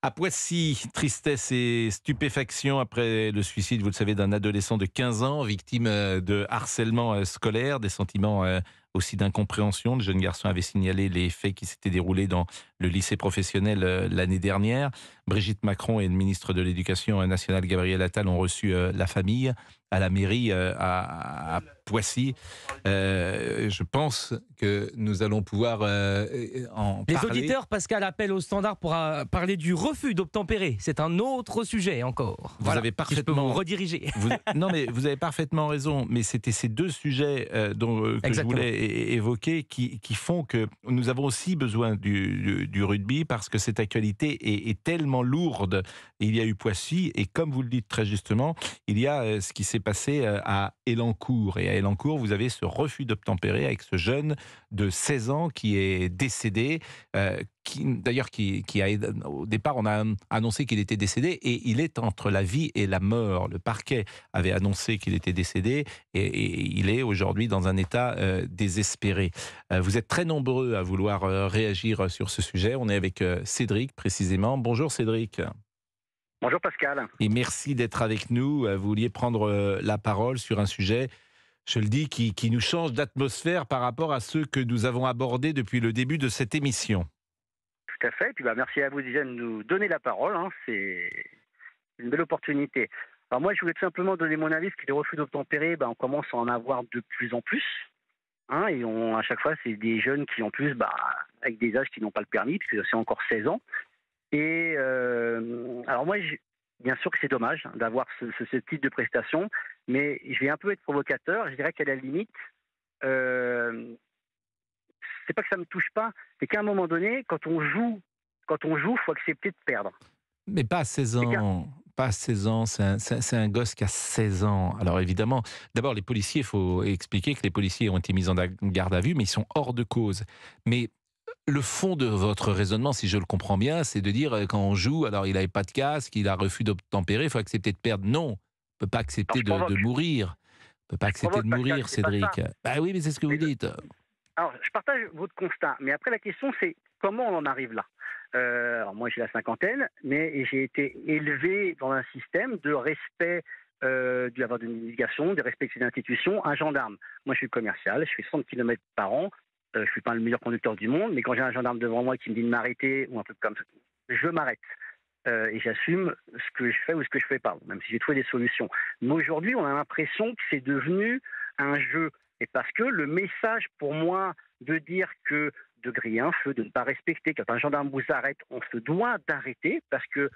À Poissy, tristesse et stupéfaction après le suicide, vous le savez, d'un adolescent de 15 ans, victime de harcèlement scolaire, des sentiments aussi d'incompréhension. Le jeune garçon avait signalé les faits qui s'étaient déroulés dans le lycée professionnel l'année dernière. Brigitte Macron et le ministre de l'Éducation nationale, Gabriel Attal, ont reçu la famille à la mairie à Poissy. Je pense que nous allons pouvoir en Les parler. auditeurs, Pascal, appellent au standard pour parler du refus d'obtempérer. C'est un autre sujet encore. Vous Voilà, avez si je peux vous parfaitement rediriger. Non, mais vous avez parfaitement raison. Mais c'était ces deux sujets que je Exactement. voulais évoquer qui font que nous avons aussi besoin du rugby parce que cette actualité est tellement lourde. Il y a eu Poissy et comme vous le dites très justement, il y a ce qui s'est passé à Élancourt. Et à Élancourt, vous avez ce refus d'obtempérer avec ce jeune de 16 ans qui est décédé. Au départ, on a annoncé qu'il était décédé et il est entre la vie et la mort. Le parquet avait annoncé qu'il était décédé et il est aujourd'hui dans un état désespéré. Vous êtes très nombreux à vouloir réagir sur ce sujet. On est avec Cédric précisément. Bonjour Cédric. Bonjour Pascal. Et merci d'être avec nous. Vous vouliez prendre la parole sur un sujet, je le dis, qui nous change d'atmosphère par rapport à ceux que nous avons abordés depuis le début de cette émission. Tout à fait. Et puis merci à vous déjà de nous donner la parole. C'est une belle opportunité. Alors moi, je voulais tout simplement donner mon avis, parce que les refus d'obtempérer, on commence à en avoir de plus en plus. Et à chaque fois, c'est des jeunes qui, en plus, avec des âges qui n'ont pas le permis, parce que c'est encore 16 ans. Et alors moi, bien sûr que c'est dommage d'avoir ce type de prestation, mais je vais un peu être provocateur. Je dirais qu'à la limite, c'est pas que ça me touche pas, c'est qu'à un moment donné, quand on joue, faut accepter de perdre. Mais pas à 16 C'est qu'un- ans. Pas à 16 ans, c'est un gosse qui a 16 ans. Alors évidemment, d'abord les policiers, il faut expliquer que les policiers ont été mis en garde à vue, mais ils sont hors de cause. Mais le fond de votre raisonnement, si je le comprends bien, c'est de dire quand on joue, alors il n'avait pas de casque, il a refus d'obtempérer, il faut accepter de perdre. Non, on ne peut pas Alors accepter je de provoque, mourir. On ne peut pas accepter de Pascal, mourir, c'est pas ça. Cédric. Bah oui, mais c'est ce que vous Mais dites. alors, je partage votre constat, mais après la question c'est comment on en arrive là. Alors moi j'ai la cinquantaine, mais j'ai été élevé dans un système de respect d'avoir de l'éducation, de respect de ses institutions. Un gendarme, moi je suis commercial, je fais 60 km par an, je suis pas le meilleur conducteur du monde, mais quand j'ai un gendarme devant moi qui me dit de m'arrêter ou un truc comme ça, je m'arrête. Et j'assume ce que je fais ou ce que je fais pas, même si j'ai trouvé des solutions. Mais aujourd'hui, on a l'impression que c'est devenu un jeu. Et parce que le message pour moi de dire que de griller un feu, de ne pas respecter, quand un gendarme vous arrête, on se doit d'arrêter parce que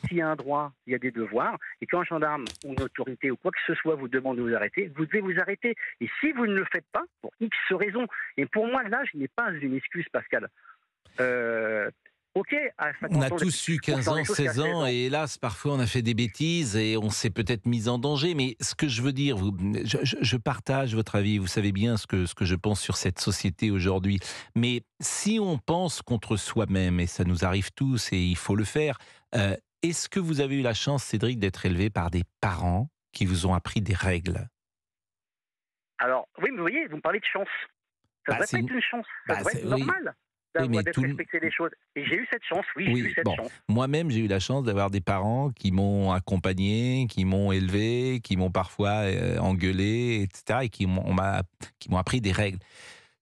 s'il y a un droit, il y a des devoirs. Et quand un gendarme ou une autorité ou quoi que ce soit vous demande de vous arrêter, vous devez vous arrêter. Et si vous ne le faites pas, pour X raisons, et pour moi, l'âge n'est pas une excuse, Pascal. Ok, à On 50 a ans, tous eu on 15 sent ans, les choses qu'à 16 16 ans, ans. et hélas, parfois on a fait des bêtises et on s'est peut-être mis en danger. Mais ce que je veux dire, je partage votre avis, vous savez bien ce que je pense sur cette société aujourd'hui. Mais si on pense contre soi-même, et ça nous arrive tous et il faut le faire, euh, est-ce que vous avez eu la chance, Cédric, d'être élevé par des parents qui vous ont appris des règles? Alors, oui, mais vous voyez, vous me parlez de chance. Ça Bah, devrait pas être une chance, ça devrait être oui, normal oui, mais d'être respecté les choses. Et j'ai eu cette chance, oui, j'ai eu oui, cette bon, chance. moi-même j'ai eu la chance d'avoir des parents qui m'ont accompagné, qui m'ont élevé, qui m'ont parfois engueulé, etc. et qui m'ont appris des règles.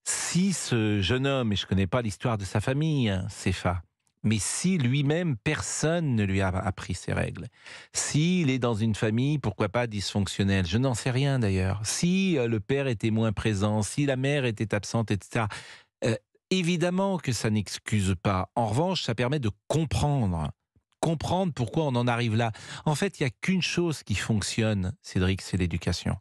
Si ce jeune homme, et je ne connais pas l'histoire de sa famille, hein, Cépha, mais si lui-même, personne ne lui a appris ces règles, s'il est dans une famille, pourquoi pas dysfonctionnelle, je n'en sais rien d'ailleurs, si le père était moins présent, si la mère était absente, etc., euh, évidemment que ça n'excuse pas. En revanche, ça permet de comprendre pourquoi on en arrive là. En fait, il n'y a qu'une chose qui fonctionne, Cédric, c'est l'éducation.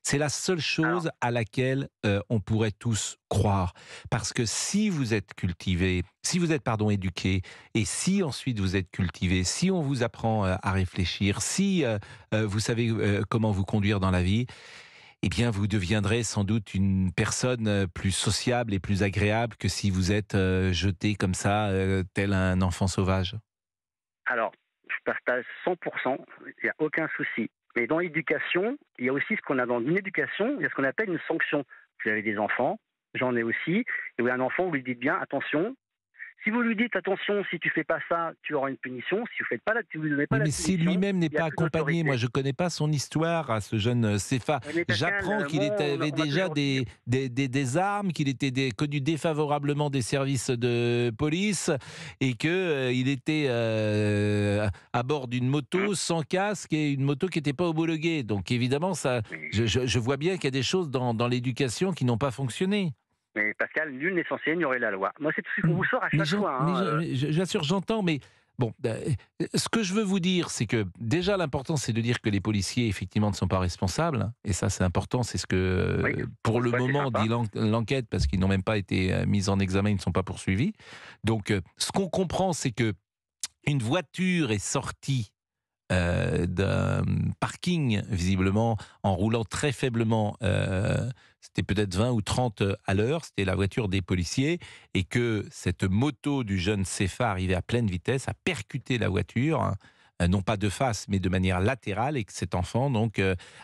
C'est la seule Alors, chose à laquelle on pourrait tous croire. Parce que si vous êtes cultivé, si vous êtes, pardon, éduqué, et si ensuite vous êtes cultivé, si on vous apprend à réfléchir, si vous savez comment vous conduire dans la vie, eh bien, vous deviendrez sans doute une personne plus sociable et plus agréable que si vous êtes jeté comme ça, tel un enfant sauvage. alors, je partage 100%, il n'y a aucun souci. Mais dans l'éducation, il y a aussi ce qu'on a dans une éducation, il y a ce qu'on appelle une sanction. Vous avez des enfants, j'en ai aussi, et vous avez un enfant, vous lui dites bien, attention, Si vous lui dites attention, si tu fais pas ça, tu auras une punition. Si vous lui donnez pas Oui, la mais si punition, lui-même n'est il n'y a pas plus accompagné, moi d'autorité. je ne connais pas son histoire à ce jeune Sefa. Mais Pascal, J'apprends qu'il moi, avait on m'a déjà toujours dit. des armes, qu'il était connu défavorablement des services de police et qu'il était à bord d'une Hum, moto sans casque et une moto qui n'était pas homologuée. Donc évidemment, je vois bien qu'il y a des choses dans l'éducation qui n'ont pas fonctionné. mais Pascal, nul n'est censé ignorer la loi. Moi, c'est tout ce qu'on vous sort à Mais chaque fois. j'assure, j'entends, mais bon, ce que je veux vous dire, c'est que déjà l'important, c'est de dire que les policiers, effectivement, ne sont pas responsables, hein, et ça, c'est important, c'est ce que, Oui, pour le ouais, c'est moment, sympa. dit l'enquête, parce qu'ils n'ont même pas été mis en examen, ils ne sont pas poursuivis. Donc, ce qu'on comprend, c'est que une voiture est sortie d'un parking, visiblement, en roulant très faiblement. C'était peut-être 20 ou 30 à l'heure, c'était la voiture des policiers, et que cette moto du jeune Sefa arrivait à pleine vitesse, a percuté la voiture, hein, non pas de face, mais de manière latérale, et que cet enfant donc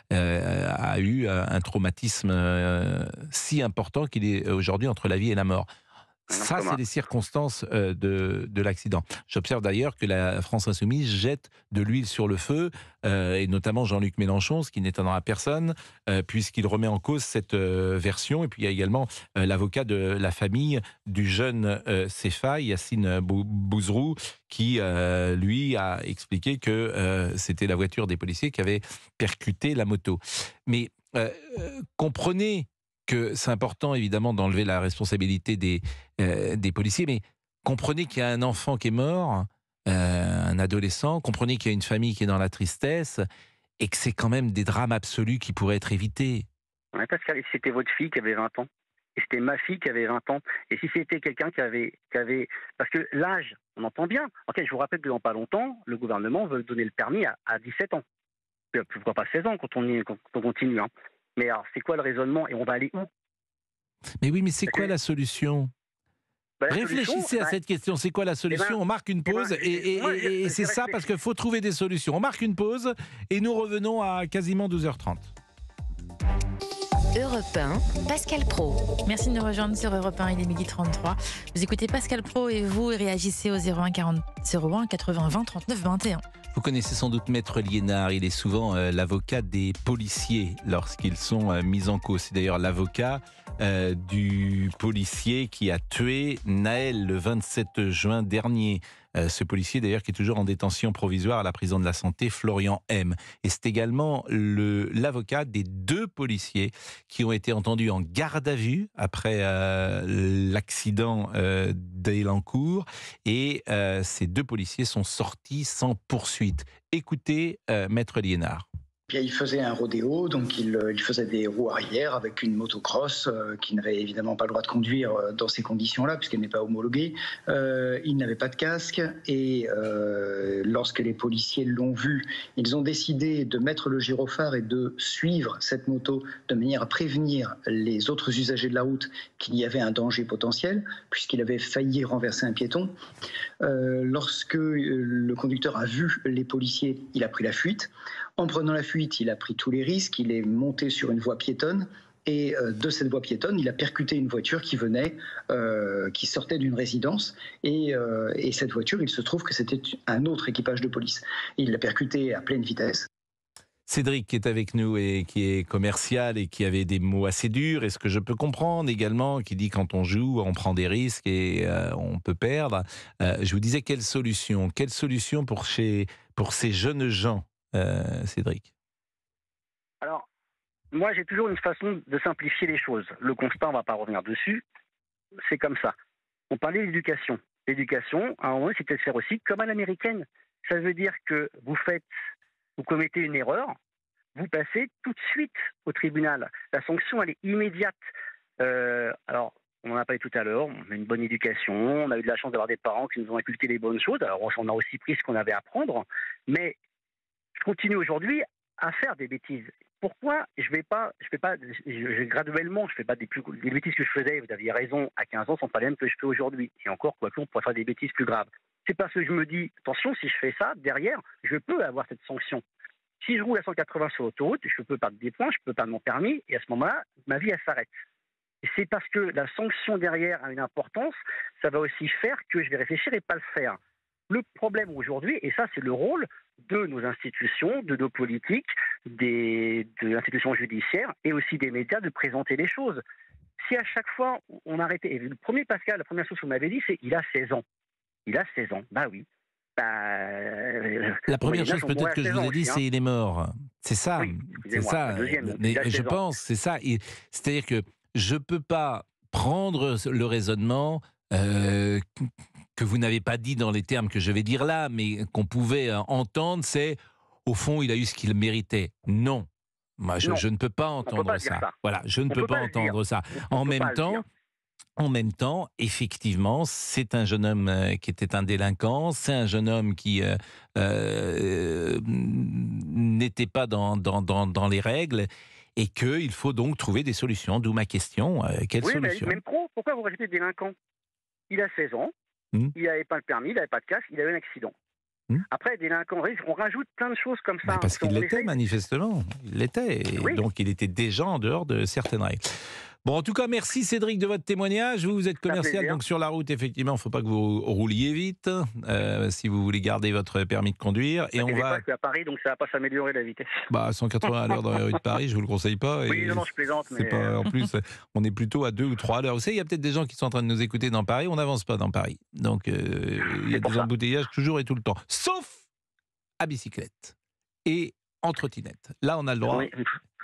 a eu un traumatisme si important qu'il est aujourd'hui entre la vie et la mort. Un Ça, c'est coma. les circonstances de l'accident. J'observe d'ailleurs que la France Insoumise jette de l'huile sur le feu, et notamment Jean-Luc Mélenchon, ce qui n'étonnera personne, puisqu'il remet en cause cette version. Et puis il y a également l'avocat de la famille du jeune Sefa, Yassine Bouzrou, qui, lui, a expliqué que c'était la voiture des policiers qui avait percuté la moto. Mais comprenez que c'est important, évidemment, d'enlever la responsabilité des policiers, mais comprenez qu'il y a un enfant qui est mort, un adolescent, comprenez qu'il y a une famille qui est dans la tristesse, et que c'est quand même des drames absolus qui pourraient être évités. Ouais, Pascal, et si c'était votre fille qui avait 20 ans, et c'était ma fille qui avait 20 ans, et si c'était quelqu'un qui avait... Parce que l'âge, on entend bien. Ok, je vous rappelle que dans pas longtemps, le gouvernement veut donner le permis à 17 ans. Pourquoi pas 16 ans quand on continue. Hein. Mais alors, c'est quoi le raisonnement et on va aller où? Mais oui, mais c'est Parce quoi que la solution? la solution, Réfléchissez à cette question, c'est quoi la solution? On marque une pause, et c'est j'ai ça, parce qu'il réfléchi. faut trouver des solutions. On marque une pause, et nous revenons à quasiment 12h30. Europe 1, Pascal Praud. Merci de nous rejoindre sur Europe 1, il est 12h33. Vous écoutez Pascal Praud et vous réagissez au 01 80 20 39 21. Vous connaissez sans doute Maître Liénard, il est souvent l'avocat des policiers lorsqu'ils sont mis en cause. C'est d'ailleurs l'avocat du policier qui a tué Naël le 27 juin dernier. Ce policier d'ailleurs qui est toujours en détention provisoire à la prison de la Santé, Florian M. Et c'est également l'avocat des deux policiers qui ont été entendus en garde à vue après l'accident d'Elancourt. Et ces deux policiers sont sortis sans poursuite. Écoutez Maître Liénard. Bien, il faisait un rodéo, donc il faisait des roues arrière avec une motocross qui n'avait évidemment pas le droit de conduire dans ces conditions-là puisqu'elle n'est pas homologuée. Il n'avait pas de casque et lorsque les policiers l'ont vu, ils ont décidé de mettre le gyrophare et de suivre cette moto de manière à prévenir les autres usagers de la route qu'il y avait un danger potentiel puisqu'il avait failli renverser un piéton. Lorsque le conducteur a vu les policiers, il a pris la fuite. En prenant la fuite, il a pris tous les risques, il est monté sur une voie piétonne et de cette voie piétonne, il a percuté une voiture qui sortait d'une résidence et cette voiture, il se trouve que c'était un autre équipage de police. Il l'a percuté à pleine vitesse. Cédric qui est avec nous et qui est commercial et qui avait des mots assez durs, et ce que je peux comprendre également, qui dit quand on joue, on prend des risques et on peut perdre. Je vous disais quelle solution pour ces jeunes gens, Cédric? Alors, moi, j'ai toujours une façon de simplifier les choses. Le constat, on ne va pas revenir dessus. C'est comme ça. On parlait d'éducation. L'éducation, à un moment, c'était de faire aussi comme à l'américaine. Ça veut dire que vous commettez une erreur, vous passez tout de suite au tribunal. La sanction, elle est immédiate. Alors, on en a parlé tout à l'heure, on a une bonne éducation, on a eu de la chance d'avoir des parents qui nous ont inculqué les bonnes choses. Alors, on a aussi pris ce qu'on avait à apprendre, mais je continue aujourd'hui à faire des bêtises. Pourquoi graduellement, je fais pas des bêtises que je faisais, vous aviez raison, à 15 ans, sont pas les mêmes que je fais aujourd'hui. Et encore, quoique, on pourrait faire des bêtises plus graves. C'est parce que je me dis, attention, si je fais ça, derrière, je peux avoir cette sanction. Si je roule à 180 sur l'autoroute, je peux perdre des points, je peux perdre mon permis, et à ce moment-là, ma vie, elle s'arrête. Et c'est parce que la sanction derrière a une importance, ça va aussi faire que je vais réfléchir et pas le faire. Le problème aujourd'hui, et ça c'est le rôle de nos institutions, de nos politiques, de l'institution judiciaire et aussi des médias de présenter les choses. Si à chaque fois on arrêtait, et le premier Pascal, la première chose que vous m'avez dit, c'est il a 16 ans. Il a 16 ans, bah oui. La première chose peut-être que je vous ai dit, c'est il est mort. C'est ça. Oui, c'est ça. deuxième, Mais je pense, c'est ça. C'est-à-dire que je ne peux pas prendre le raisonnement que vous n'avez pas dit dans les termes que je vais dire là, mais qu'on pouvait entendre, c'est au fond, il a eu ce qu'il méritait. Non. Moi, je ne peux pas entendre ça. Voilà, je ne peux pas entendre ça. En même temps, effectivement, c'est un jeune homme qui était un délinquant, c'est un jeune homme qui n'était pas dans les règles et qu'il faut donc trouver des solutions. D'où ma question, quelle solution ? Mais même pro, pourquoi vous rajoutez délinquant ? Il a 16 ans, il n'avait pas le permis, il n'avait pas de casque, il avait un accident. Après, délinquant, on rajoute plein de choses comme ça. Parce qu'il l'était, manifestement. Il l'était. Donc, il était déjà en dehors de certaines règles. Bon, en tout cas, merci Cédric de votre témoignage. Vous êtes commercial, donc sur la route, effectivement, il ne faut pas que vous rouliez vite si vous voulez garder votre permis de conduire. Et on va... Je suis à Paris, donc ça ne va pas s'améliorer la vitesse. 180 à l'heure dans les rues de Paris, je ne vous le conseille pas. Oui, non, je plaisante. Mais... en plus, on est plutôt à 2 ou 3 à l'heure. Vous savez, il y a peut-être des gens qui sont en train de nous écouter dans Paris. On n'avance pas dans Paris. Donc, il y a des embouteillages toujours et tout le temps. Sauf à bicyclette et en trottinette. Là, on a le droit. Oui.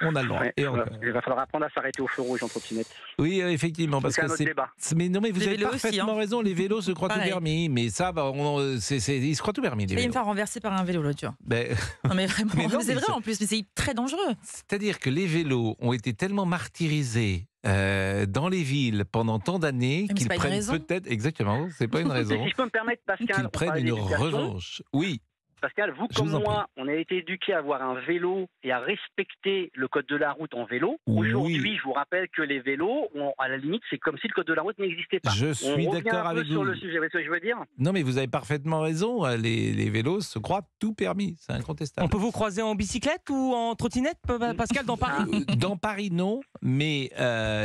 On a le droit. Ouais, et il va falloir apprendre à s'arrêter au feu rouge en trottinette. Oui, effectivement, parce que c'est. Mais non, mais vous avez parfaitement raison. Les vélos se croient tout permis, mais ça, ils se croient tout permis. Il me faire renverser par un vélo l'autre jour. Non, mais vraiment, c'est vrai en plus, mais c'est très dangereux. C'est-à-dire que les vélos ont été tellement martyrisés dans les villes pendant tant d'années qu'ils prennent peut-être. Exactement, c'est pas une raison. Si je peux me permettre, Pascal, qu'ils prennent une revanche. Oui. Pascal, vous comme moi, on a été éduqués à avoir un vélo et à respecter le code de la route en vélo. Aujourd'hui, je vous rappelle que les vélos, à la limite, c'est comme si le code de la route n'existait pas. Je suis d'accord avec vous. Sur le sujet, vous voyez ce que je veux dire ? Non, mais vous avez parfaitement raison. Les vélos se croient tout permis, c'est incontestable. On peut vous croiser en bicyclette ou en trottinette, Pascal, dans Paris ? Dans Paris, non, mais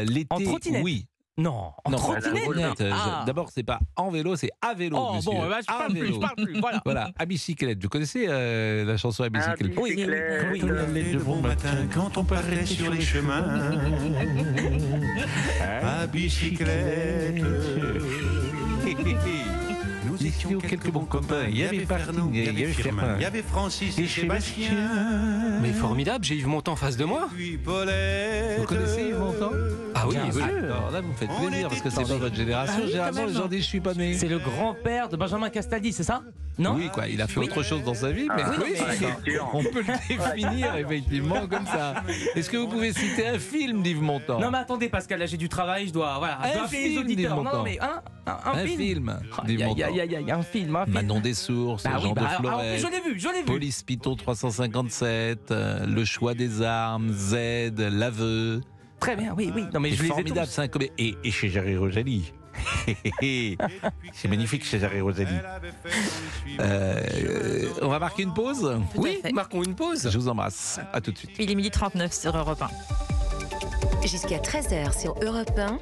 l'été, en trottinette ? Oui. Non, en trottinette. D'abord, c'est pas en vélo, c'est à vélo. Oh monsieur. bon, je parle plus. Voilà, à bicyclette. Vous connaissez la chanson à bicyclette ? Oui. Quand on allait de bon matin, quand on parlait sur les chemins, à bicyclette. Nous étions quelques bons copains. Il y avait Fernand, il y avait Firmin, il y avait Francis et Sébastien. Mais formidable, j'ai Yves Montand en face de moi. Vous connaissez Yves Montand ? Ah oui, oui. Alors là, vous me faites plaisir parce que c'est dans votre génération. Généralement, les gens disent je suis pas né. C'est le grand-père de Benjamin Castaldi, c'est ça ? Non ? Oui, quoi. Il a fait autre chose dans sa vie, mais on peut le définir effectivement comme ça. Est-ce que vous pouvez citer un film d'Yves Montand ? Non, mais attendez, Pascal, là j'ai du travail, je dois un film d'Yves Montand. Non, mais un film d'Yves Montand. Il y a un film. Manon des Sources, Jean de Florette. Je l'ai vu. Police Python 357, Le choix des armes, Z, L'aveu. Très bien, oui. Non, mais je les ai formidable, c'est un comédien. Et chez Jerry Rosalie. C'est magnifique chez Jerry Rosalie. On va marquer une pause ? Oui, marquons une pause. Je vous embrasse. À tout de suite. Il est 12h39 sur Europe 1. Jusqu'à 13h sur Europe 1.